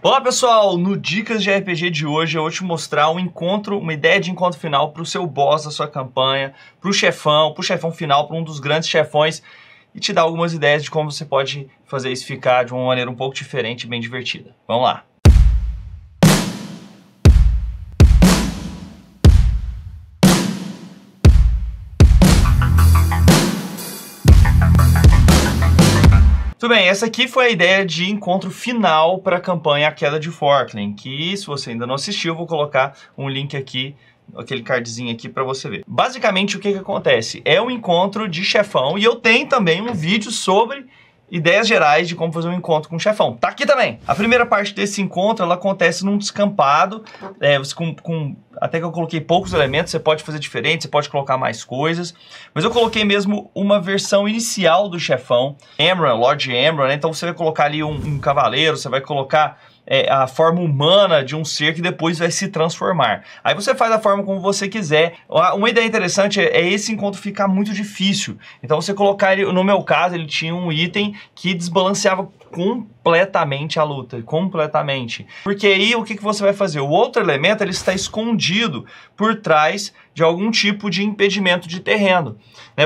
Olá pessoal, no Dicas de RPG de hoje eu vou te mostrar um encontro, uma ideia de encontro final para o seu boss da sua campanha, para o chefão final, para um dos grandes chefões e te dar algumas ideias de como você pode fazer isso ficar de uma maneira um pouco diferente e bem divertida. Vamos lá! Tudo bem, essa aqui foi a ideia de encontro final para a campanha A Queda de Forkland, que se você ainda não assistiu, eu vou colocar um link aqui, aquele cardzinho aqui para você ver. Basicamente o que acontece? É um encontro de chefão e eu tenho também um vídeo sobre ideias gerais de como fazer um encontro com o chefão. Tá aqui também! A primeira parte desse encontro, ela acontece num descampado, até que eu coloquei poucos elementos, você pode fazer diferente, você pode colocar mais coisas, mas eu coloquei mesmo uma versão inicial do chefão, Lord Amron, né? Então você vai colocar ali um cavaleiro, você vai colocar a forma humana de um ser que depois vai se transformar. Aí você faz da forma como você quiser. Uma ideia interessante é esse encontro ficar muito difícil. Então você colocar ele, no meu caso, ele tinha um item que desbalanceava completamente a luta, completamente. Porque aí o que você vai fazer? O outro elemento ele está escondido por trás de algum tipo de impedimento de terreno.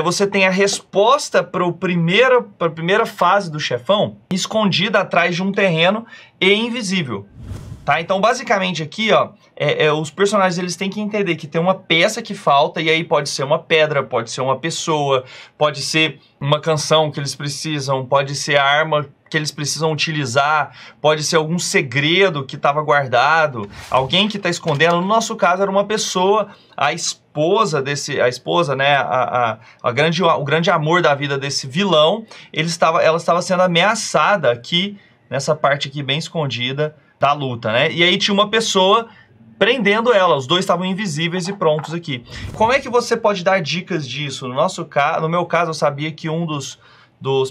Você tem a resposta para a primeira fase do chefão escondida atrás de um terreno e invisível. Tá? Então basicamente aqui ó, os personagens eles têm que entender que tem uma peça que falta e aí pode ser uma pedra, pode ser uma pessoa, pode ser uma canção que eles precisam, pode ser a arma que eles precisam utilizar, pode ser algum segredo que estava guardado, alguém que está escondendo. No nosso caso era uma pessoa, a esposa, né, o grande amor da vida desse vilão, ela estava sendo ameaçada aqui, nessa parte aqui bem escondida da luta, né? E aí tinha uma pessoa prendendo ela, os dois estavam invisíveis e prontos aqui. Como é que você pode dar dicas disso? No meu caso eu sabia que um dos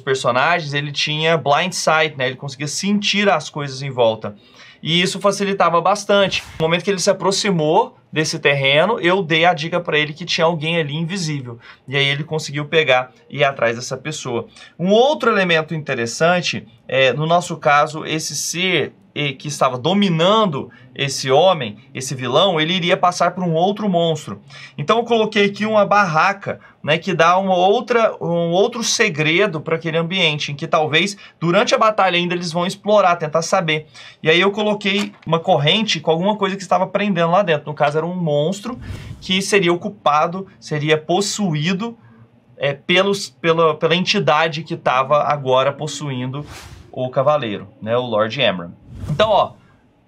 personagens, ele tinha blind sight, né? Ele conseguia sentir as coisas em volta. E isso facilitava bastante. No momento que ele se aproximou desse terreno, eu dei a dica para ele que tinha alguém ali invisível. E aí ele conseguiu pegar e ir atrás dessa pessoa. Um outro elemento interessante, no nosso caso, esse ser que estava dominando esse homem, esse vilão, ele iria passar por um outro monstro. Então eu coloquei aqui uma barraca, né, que dá um outro segredo para aquele ambiente, em que talvez durante a batalha ainda eles vão explorar, tentar saber. E aí eu coloquei uma corrente com alguma coisa que estava prendendo lá dentro. No caso era um monstro que seria ocupado, seria possuído pela entidade que estava agora possuindo o cavaleiro, né, o Lord Amron. Então, ó,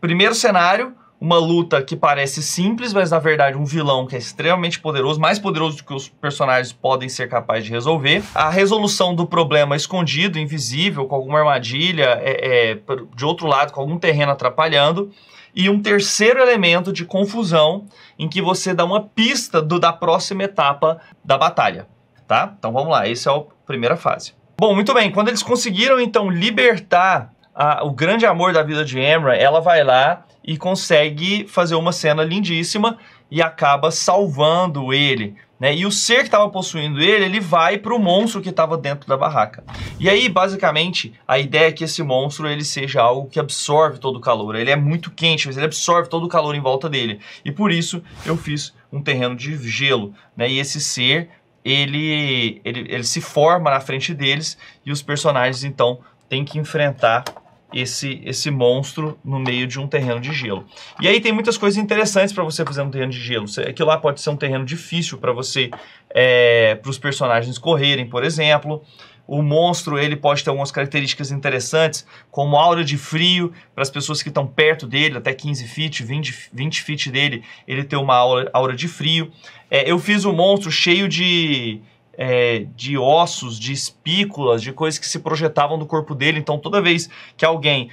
primeiro cenário, uma luta que parece simples, mas na verdade um vilão que é extremamente poderoso, mais poderoso do que os personagens podem ser capazes de resolver. A resolução do problema escondido, invisível, com alguma armadilha, de outro lado, com algum terreno atrapalhando. E um terceiro elemento de confusão, em que você dá uma pista da próxima etapa da batalha, tá? Então vamos lá, essa é a primeira fase. Bom, muito bem, quando eles conseguiram então libertar o grande amor da vida de Amron, ela vai lá e consegue fazer uma cena lindíssima e acaba salvando ele, né? E o ser que estava possuindo ele vai para o monstro que estava dentro da barraca. E aí, basicamente, a ideia é que esse monstro ele seja algo que absorve todo o calor. Ele é muito quente, mas ele absorve todo o calor em volta dele. E por isso eu fiz um terreno de gelo, né? E esse ser, ele se forma na frente deles e os personagens, então, têm que enfrentar esse monstro no meio de um terreno de gelo. E aí tem muitas coisas interessantes para você fazer um terreno de gelo. Aquilo lá pode ser um terreno difícil para você, para os personagens correrem, por exemplo. O monstro ele pode ter algumas características interessantes, como aura de frio, para as pessoas que estão perto dele, até 15 feet, 20 feet dele, ele tem uma aura de frio. Eu fiz um monstro cheio de ossos, de espículas, de coisas que se projetavam do corpo dele. Então toda vez que alguém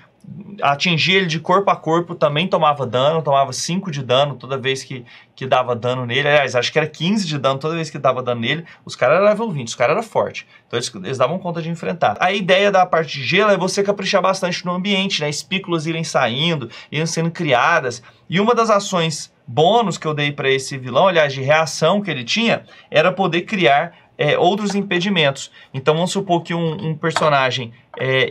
atingia ele de corpo a corpo, também tomava dano, tomava 5 de dano toda vez que dava dano nele. Aliás, acho que era 15 de dano toda vez que dava dano nele. Os caras eram level 20, os caras eram fortes. Então eles davam conta de enfrentar. A ideia da parte de gelo é você caprichar bastante no ambiente, né? Espículas irem saindo, irem sendo criadas. E uma das ações bônus que eu dei para esse vilão, aliás, de reação que ele tinha, era poder criar outros impedimentos. Então vamos supor que um personagem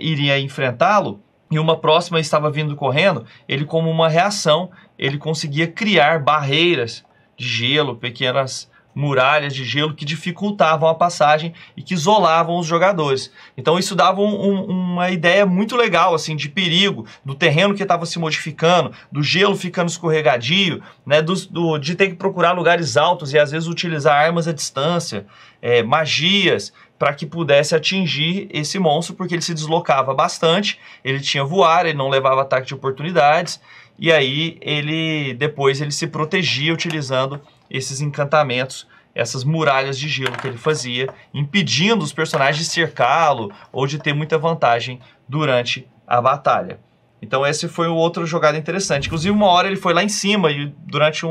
iria enfrentá-lo, e uma próxima estava vindo correndo, ele, como uma reação, ele conseguia criar barreiras de gelo, pequenas muralhas de gelo que dificultavam a passagem e que isolavam os jogadores. Então isso dava uma ideia muito legal assim de perigo, do terreno que estava se modificando, do gelo ficando escorregadio, né, de ter que procurar lugares altos e às vezes utilizar armas à distância, magias, para que pudesse atingir esse monstro, porque ele se deslocava bastante, ele tinha voar, ele não levava ataque de oportunidades, e aí depois ele se protegia utilizando esses encantamentos, essas muralhas de gelo que ele fazia, impedindo os personagens de cercá-lo ou de ter muita vantagem durante a batalha. Então esse foi o outro jogada interessante. Inclusive uma hora ele foi lá em cima e durante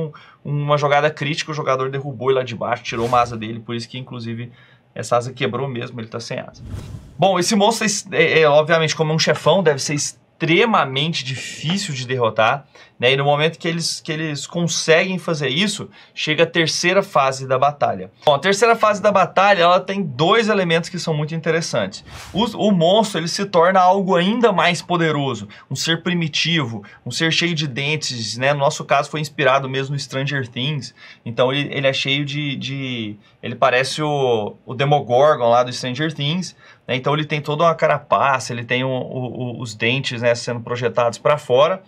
uma jogada crítica o jogador derrubou ele lá de baixo, tirou uma asa dele, por isso que inclusive essa asa quebrou mesmo, ele tá sem asa. Bom, esse monstro obviamente como é um chefão, deve ser extremamente difícil de derrotar, né? E no momento que eles conseguem fazer isso, chega a terceira fase da batalha. Bom, a terceira fase da batalha, ela tem dois elementos que são muito interessantes. O monstro, ele se torna algo ainda mais poderoso, um ser primitivo, um ser cheio de dentes, né? No nosso caso foi inspirado mesmo no Stranger Things, então ele é cheio ele parece o Demogorgon lá do Stranger Things, né? Então ele tem toda uma carapaça, ele tem os dentes, né, sendo projetados para fora.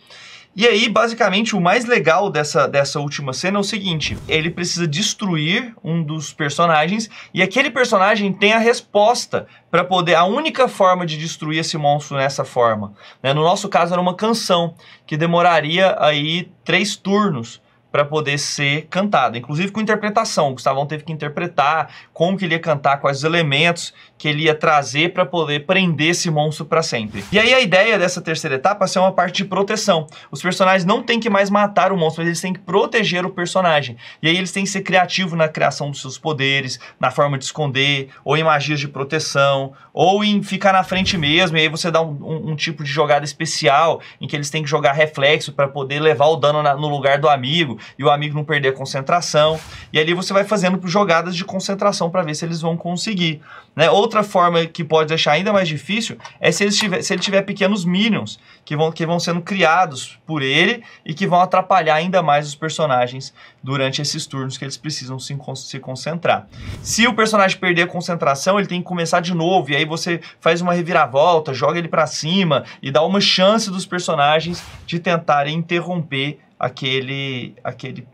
E aí, basicamente, o mais legal dessa última cena é o seguinte: ele precisa destruir um dos personagens e aquele personagem tem a resposta para poder... A única forma de destruir esse monstro nessa forma, né? No nosso caso, era uma canção que demoraria aí 3 turnos para poder ser cantada, inclusive com interpretação. O Gustavão teve que interpretar como que ele ia cantar, quais os elementos que ele ia trazer para poder prender esse monstro para sempre. E aí a ideia dessa terceira etapa é ser uma parte de proteção. Os personagens não têm que mais matar o monstro, mas eles têm que proteger o personagem. E aí eles têm que ser criativos na criação dos seus poderes, na forma de esconder, ou em magias de proteção, ou em ficar na frente mesmo, e aí você dá um tipo de jogada especial, em que eles têm que jogar reflexo para poder levar o dano no lugar do amigo, e o amigo não perder a concentração. E ali você vai fazendo jogadas de concentração para ver se eles vão conseguir, né? Outra forma que pode deixar ainda mais difícil é se ele tiver pequenos minions que vão sendo criados por ele e que vão atrapalhar ainda mais os personagens durante esses turnos que eles precisam se concentrar. Se o personagem perder a concentração, ele tem que começar de novo, e aí você faz uma reviravolta, joga ele para cima e dá uma chance dos personagens de tentarem interromper aquele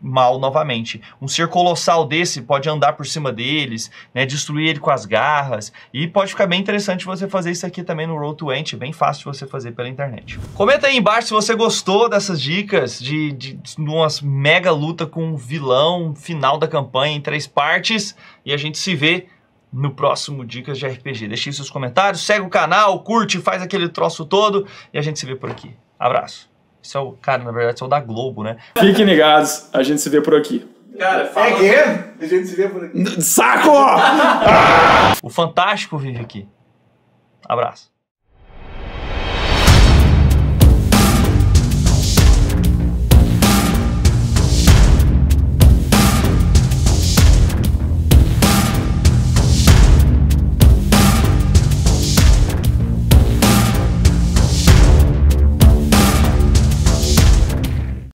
mal novamente. Um ser colossal desse pode andar por cima deles, né, destruir ele com as garras, e pode ficar bem interessante você fazer isso aqui também no Roll20, bem fácil de você fazer pela internet. Comenta aí embaixo se você gostou dessas dicas de umas mega luta com um vilão final da campanha em 3 partes, e a gente se vê no próximo Dicas de RPG. Deixe aí seus comentários, segue o canal, curte, faz aquele troço todo, e a gente se vê por aqui. Abraço. Isso é o... Cara, na verdade, isso é o da Globo, né? Fiquem ligados, a gente se vê por aqui. Cara, fala... A gente se vê por aqui. Saco! O Fantástico vive aqui. Abraço.